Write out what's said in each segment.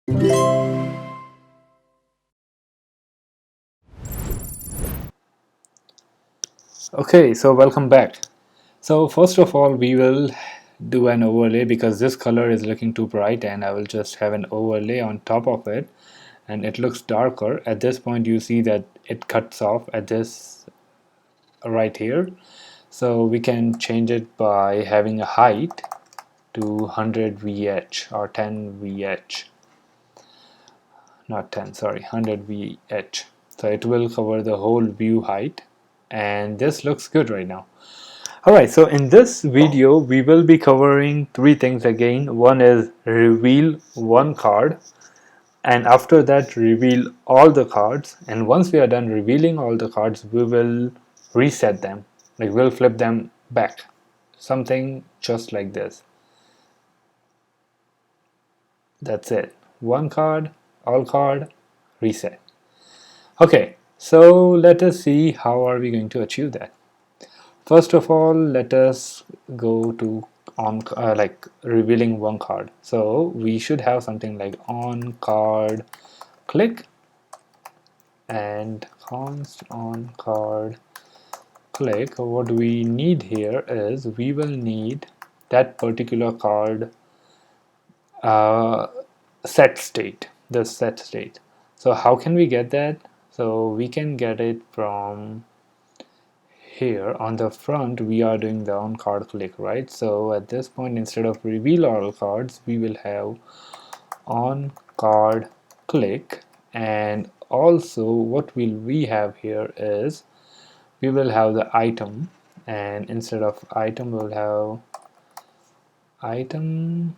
Okay, so welcome back. So first of all, we will do an overlay because this color is looking too bright, and I will just have an overlay on top of it and it looks darker. At this point you see that it cuts off at this right here. So we can change it by having a height to 100 VH or 10 VH. Not 10, sorry, 100 VH. So it will cover the whole view height, and this looks good right now. Alright, so in this video we will be covering three things again. One is reveal one card, and after that reveal all the cards, and once we are done revealing all the cards we will reset them, like we'll flip them back, something just like this. That's it. One card, all card, reset. Okay, so let us see how are we going to achieve that. First of all, let us go to on like revealing one card. So we should have something like on card click and const on card click. What we need here is we will need that particular card uh, set state, the set state. So how can we get that? So we can get it from here. On the front we are doing the on card click, right? So at this point, instead of reveal all cards, we will have on card click, and also what will we have here is we will have the item, and instead of item we'll have item,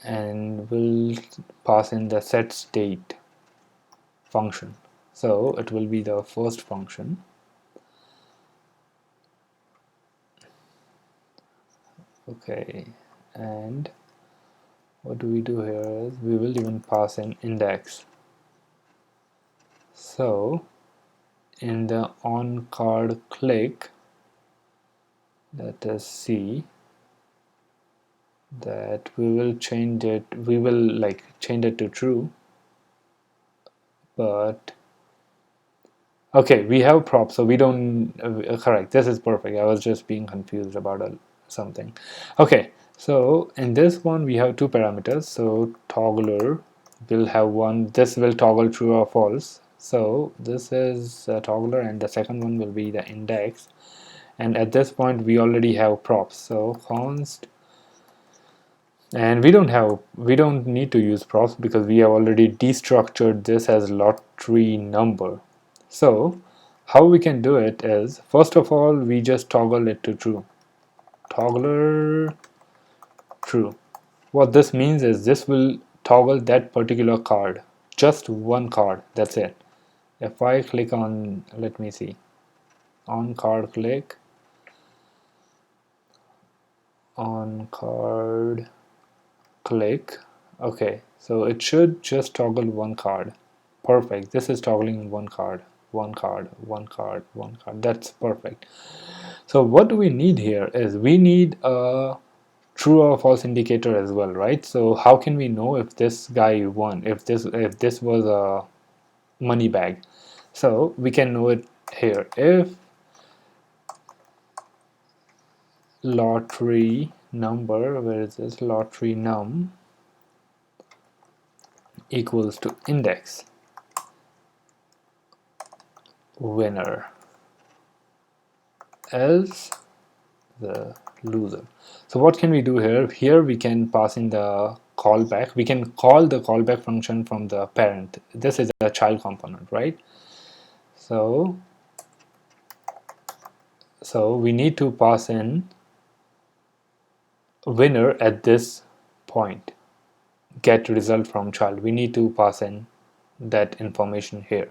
and we'll pass in the set state function. So it will be the first function. Okay, and what do we do here is we will even pass an index. So in the on card click, let us see that we will change it, we will like change it to true, but okay, we have props, so we don't correct, this is perfect. I was just being confused about something. Okay, so in this one we have two parameters. So toggler will have one, this will toggle true or false. So this is a toggler, and the second one will be the index. And at this point we already have props, so const, and we don't need to use props because we have already destructured this as lottery number. So how we can do it is, first of all, we just toggle it to true. Toggler true. What this means is this will toggle that particular card, just one card, that's it. If I click on, let me see, on card click, on card click, okay, so it should just toggle one card. Perfect, this is toggling one card, one card, one card, one card, that's perfect. So what do we need here is we need a true or false indicator as well, right? So how can we know if this guy won, if this was a money bag? So we can know it here. If lottery number, where is this, lottery num equals to index winner, else the loser. So what can we do here? Here we can pass in the callback. We can call the callback function from the parent. This is a child component, right? So we need to pass in winner at this point, get result from child. We need to pass in that information here.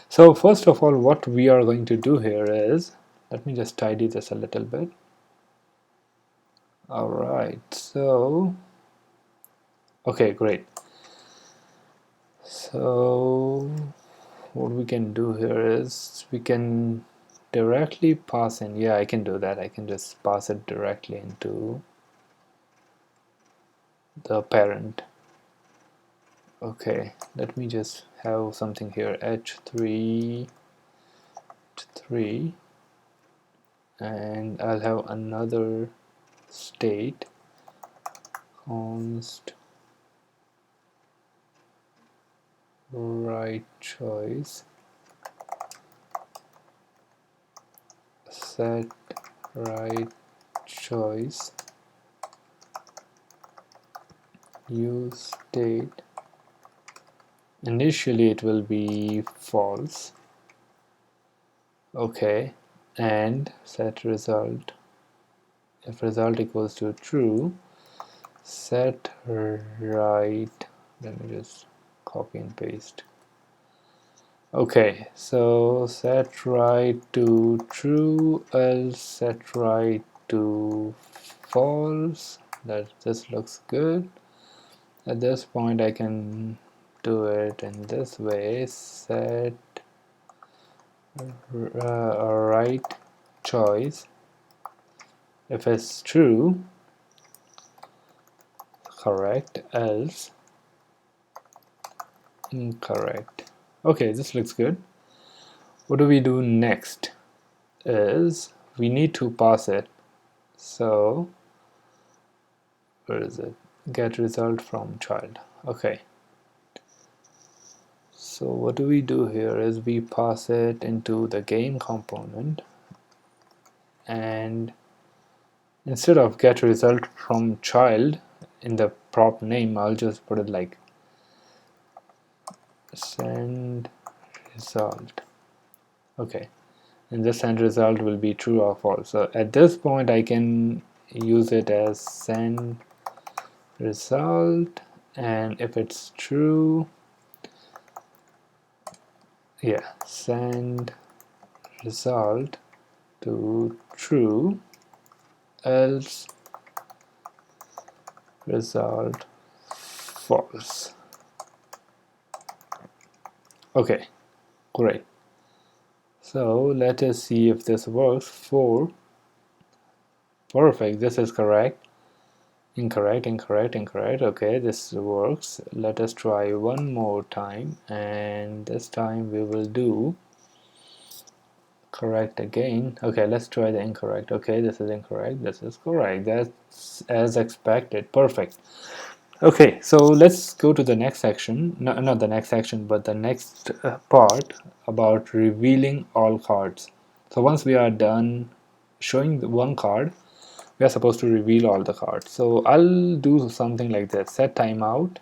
So first of all, what we are going to do here is, let me just tidy this a little bit. All right, so okay, great. So what we can do here is we can directly pass in, yeah, I can do that. I can just pass it directly into the parent. Okay, let me just have something here, h3 3, and I'll have another state const right choice set right choice use state. Initially it will be false. Okay, and set result. If result equals to true, set right. Let me just copy and paste. Okay, so set right to true, else set right to false. This looks good. At this point I can do it in this way, set right choice. If it's true, correct, else incorrect. Okay, this looks good. What do we do next is we need to pass it. So where is it? Get result from child. Okay, so what do we do here is we pass it into the game component, and instead of get result from child in the prop name, I'll just put it like send result. Okay, and this send result will be true or false. So at this point I can use it as send result, and if it's true, yeah, send result to true, else result false. Okay, great. So let us see if this works. 4, perfect, this is correct. Incorrect, incorrect, incorrect. Okay, this works. Let us try one more time, and this time we will do correct again. Okay, let's try the incorrect. Okay, this is incorrect, this is correct. That's as expected. Perfect. Okay, so let's go to the next section. No, not the next section, but the next part about revealing all cards. So once we are done showing the one card, we are supposed to reveal all the cards. So I'll do something like this, set timeout,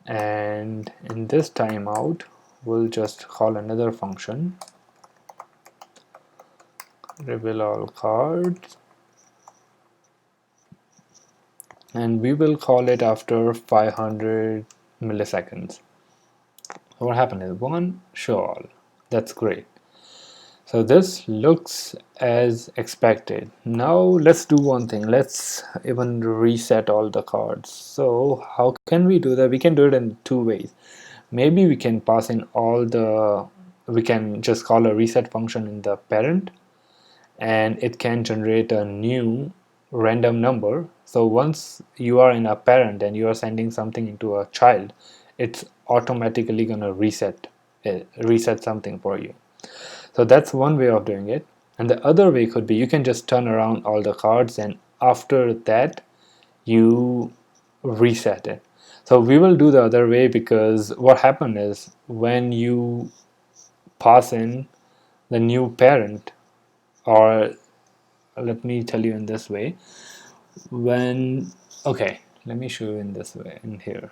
and in this timeout we'll just call another function, reveal all cards, and we will call it after 500 milliseconds. So what happened is 1 show all. That's great. So this looks as expected. Now let's do one thing. Let's even reset all the cards. So how can we do that? We can do it in 2 ways. Maybe we can pass in we can just call a reset function in the parent, and it can generate a new random number. So once you are in a parent and you are sending something into a child, it's automatically gonna reset something for you. So that's one way of doing it. And the other way could be you can just turn around all the cards, and after that you reset it. So we will do the other way, because what happened is when you pass in the new parent, or let me tell you in this way, when okay, let me show you in this way in here.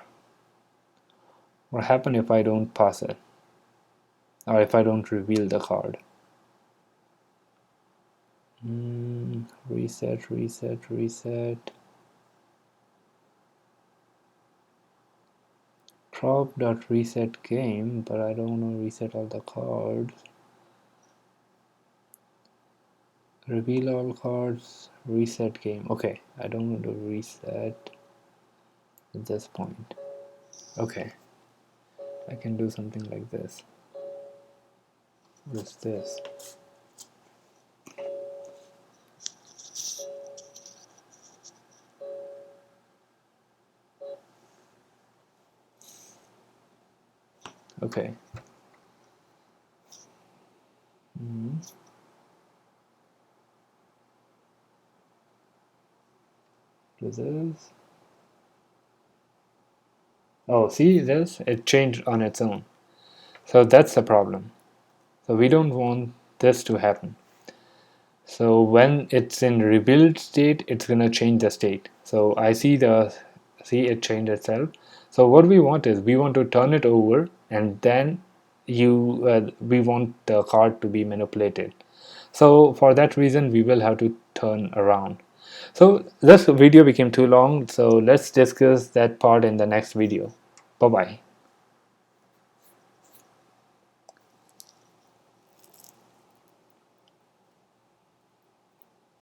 What happened if I don't pass it, or if I don't reveal the card? Reset, reset, reset. Prop.reset game, but I don't want to reset all the cards. Reveal all cards, reset game. Okay, I don't want to reset at this point. Okay, I can do something like this. What is this? Okay. Mhm. This is, oh, see this? It changed on its own. So that's the problem. So we don't want this to happen. So when it's in rebuild state, it's gonna change the state. So I see it change itself. So what we want is we want to turn it over, and then we want the card to be manipulated. So for that reason, we will have to turn around. So this video became too long, so let's discuss that part in the next video. Bye bye.